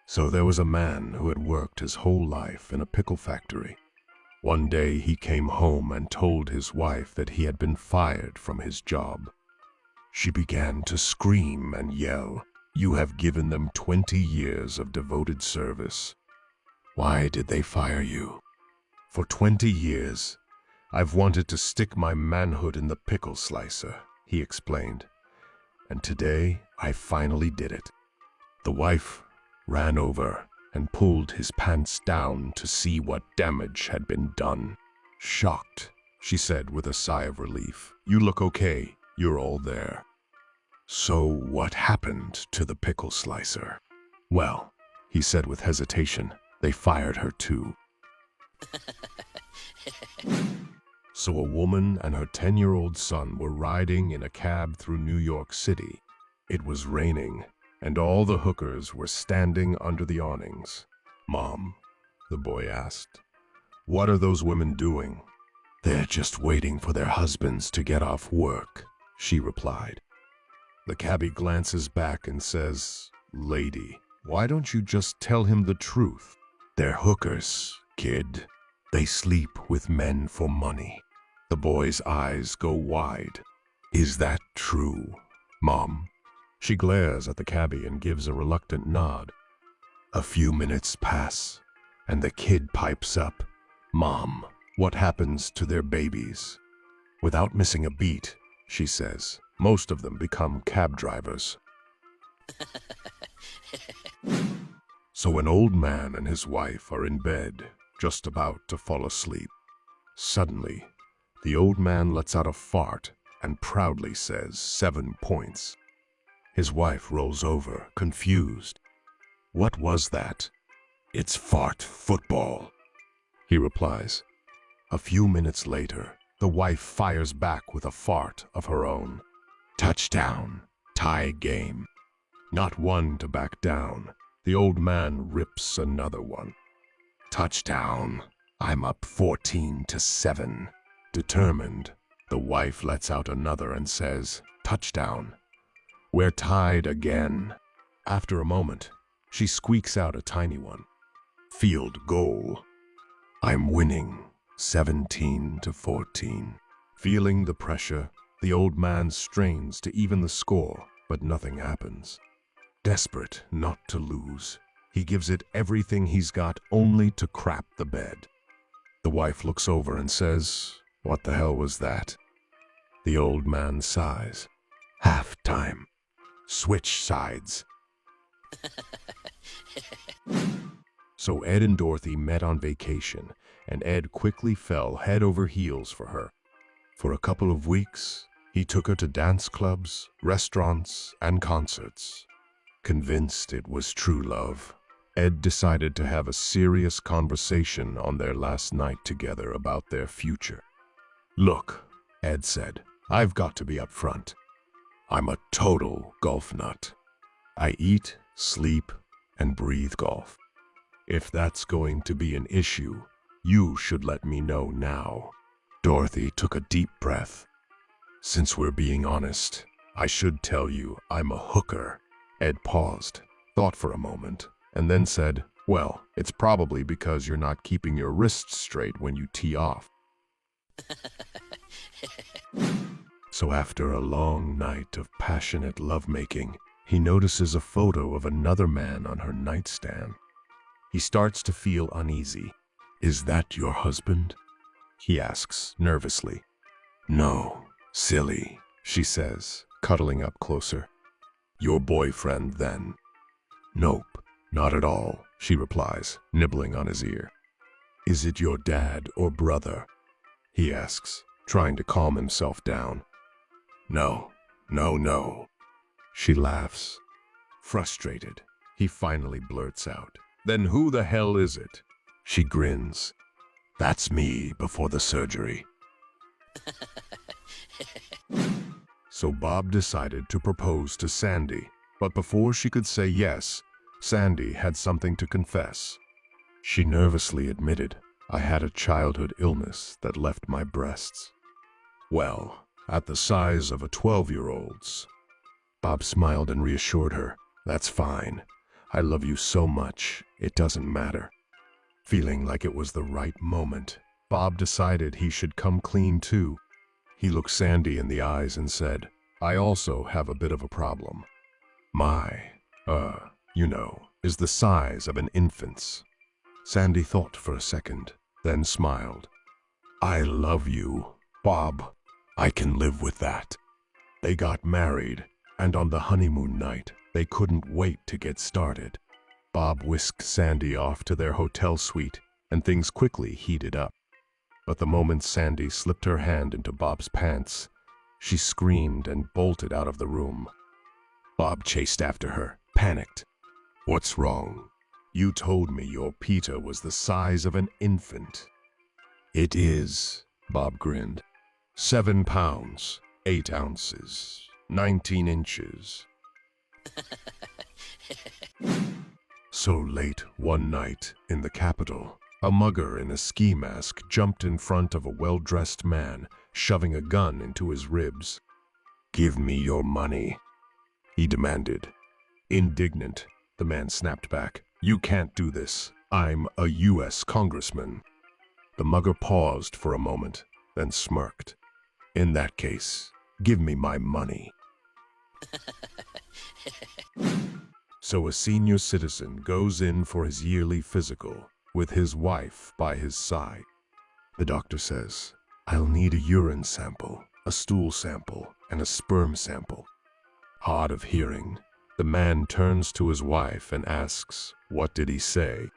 So there was a man who had worked his whole life in a pickle factory. One day he came home and told his wife that he had been fired from his job. She began to scream and yell, "You have given them 20 years of devoted service. Why did they fire you?" "For 20 years, I've wanted to stick my manhood in the pickle slicer," he explained. "And today I finally did it." The wife ran over and pulled his pants down to see what damage had been done. "Shocked," she said with a sigh of relief. "You look okay. You're all there." "So what happened to the pickle slicer?" "Well," he said with hesitation, "they fired her too." So a woman and her 10-year-old son were riding in a cab through New York City. It was raining, and all the hookers were standing under the awnings. "Mom," the boy asked, "what are those women doing?" "They're just waiting for their husbands to get off work," she replied. The cabbie glances back and says, "Lady, why don't you just tell him the truth?" "They're hookers, kid. They sleep with men for money." The boy's eyes go wide. "Is that true, Mom?" She glares at the cabbie and gives a reluctant nod. A few minutes pass, and the kid pipes up, "Mom, what happens to their babies?" Without missing a beat, she says, "Most of them become cab drivers." So an old man and his wife are in bed, just about to fall asleep. Suddenly, the old man lets out a fart and proudly says 7 points. His wife rolls over, confused. "What was that?" "It's fart football," he replies. A few minutes later, the wife fires back with a fart of her own. "Touchdown, tie game." Not one to back down, the old man rips another one. "Touchdown, I'm up 14-7. Determined, the wife lets out another and says, "Touchdown. We're tied again." After a moment, she squeaks out a tiny one. "Field goal. I'm winning, 17-14. Feeling the pressure, the old man strains to even the score, but nothing happens. Desperate not to lose, he gives it everything he's got only to crap the bed. The wife looks over and says, "What the hell was that?" The old man sighs. "Halftime. Switch sides." So Ed and Dorothy met on vacation, and Ed quickly fell head over heels for her. For a couple of weeks, he took her to dance clubs, restaurants, and concerts. Convinced it was true love, Ed decided to have a serious conversation on their last night together about their future. "Look," Ed said, "I've got to be upfront. I'm a total golf nut. I eat, sleep, and breathe golf. If that's going to be an issue, you should let me know now." Dorothy took a deep breath. "Since we're being honest, I should tell you I'm a hooker." Ed paused, thought for a moment, and then said, "Well, it's probably because you're not keeping your wrists straight when you tee off." So after a long night of passionate lovemaking, he notices a photo of another man on her nightstand. He starts to feel uneasy. "Is that your husband?" he asks nervously. "No, silly," she says, cuddling up closer. "Your boyfriend, then?" "Nope, not at all," she replies, nibbling on his ear. "Is it your dad or brother?" he asks, trying to calm himself down. "No, no." She laughs. Frustrated, he finally blurts out, "Then who the hell is it?" She grins. "That's me before the surgery." So Bob decided to propose to Sandy, but before she could say yes, Sandy had something to confess. She nervously admitted, "I had a childhood illness that left my breasts." "Well, at the size of a 12-year-old's. Bob smiled and reassured her, "That's fine. I love you so much, it doesn't matter. Feeling like it was the right moment, Bob decided he should come clean too. He looked Sandy in the eyes and said, I also have a bit of a problem. My, is the size of an infant's. Sandy thought for a second, then smiled. I love you, Bob. I can live with that. They got married, and on the honeymoon night, they couldn't wait to get started. Bob whisked Sandy off to their hotel suite, and things quickly heated up. But the moment Sandy slipped her hand into Bob's pants, she screamed and bolted out of the room. Bob chased after her, panicked. What's wrong? You told me your Peter was the size of an infant. It is, Bob grinned. 7 pounds, 8 ounces, 19 inches. So late one night in the capital, a mugger in a ski mask jumped in front of a well-dressed man, shoving a gun into his ribs. Give me your money, he demanded. Indignant, the man snapped back. You can't do this. I'm a U.S. congressman. The mugger paused for a moment, then smirked. In that case, give me my money. So a senior citizen goes in for his yearly physical, with his wife by his side. The doctor says, I'll need a urine sample, a stool sample, and a sperm sample. Hard of hearing, the man turns to his wife and asks, what did he say?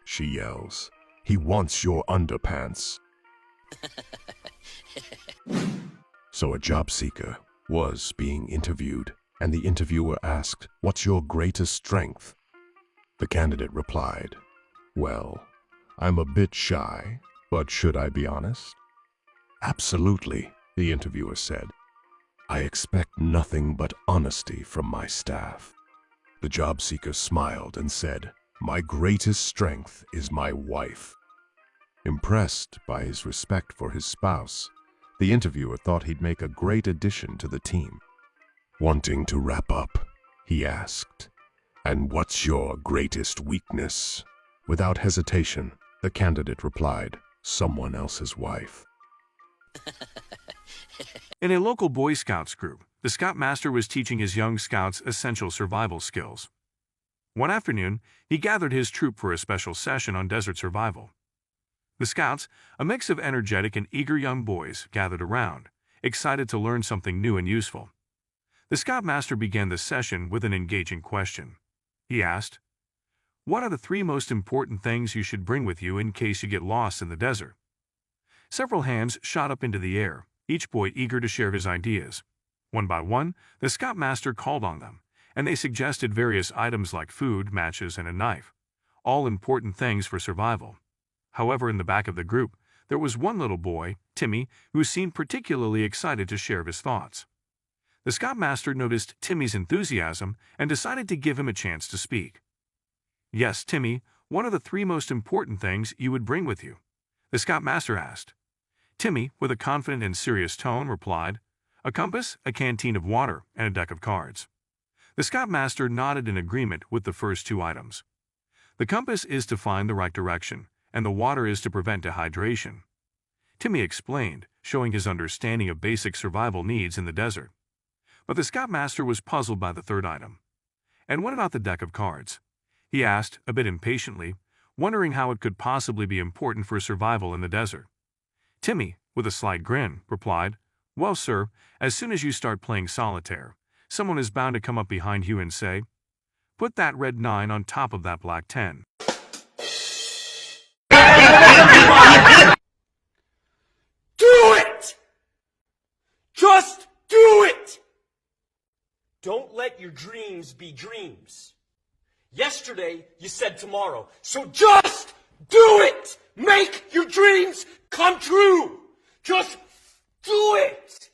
She yells, he wants your underpants. So a job seeker was being interviewed, and the interviewer asked, what's your greatest strength? The candidate replied, well, I'm a bit shy, but should I be honest? Absolutely, the interviewer said. I expect nothing but honesty from my staff. The job seeker smiled and said, my greatest strength is my wife. Impressed by his respect for his spouse, the interviewer thought he'd make a great addition to the team. Wanting to wrap up, he asked, and what's your greatest weakness? Without hesitation, the candidate replied, someone else's wife. In a local Boy Scouts group, the Scoutmaster was teaching his young scouts essential survival skills. One afternoon, he gathered his troop for a special session on desert survival. The scouts, a mix of energetic and eager young boys, gathered around, excited to learn something new and useful. The Scoutmaster began the session with an engaging question. He asked, what are the 3 most important things you should bring with you in case you get lost in the desert? Several hands shot up into the air, each boy eager to share his ideas. One by one, the Scoutmaster called on them, and they suggested various items like food, matches, and a knife, all important things for survival. However, in the back of the group, there was one little boy, Timmy, who seemed particularly excited to share his thoughts. The Scoutmaster noticed Timmy's enthusiasm and decided to give him a chance to speak. Yes, Timmy, what are the 3 most important things you would bring with you? The Scoutmaster asked. Timmy, with a confident and serious tone, replied, a compass, a canteen of water, and a deck of cards. The Scoutmaster nodded in agreement with the first 2 items. The compass is to find the right direction, and the water is to prevent dehydration. Timmy explained, showing his understanding of basic survival needs in the desert. But the Scoutmaster was puzzled by the 3rd item. And what about the deck of cards? He asked, a bit impatiently, wondering how it could possibly be important for survival in the desert. Timmy, with a slight grin, replied, well, sir, as soon as you start playing solitaire, someone is bound to come up behind you and say, put that red 9 on top of that black 10. Do it! Just do it! Don't let your dreams be dreams. Yesterday, you said tomorrow, so just do it! Make your dreams come true! Just do it!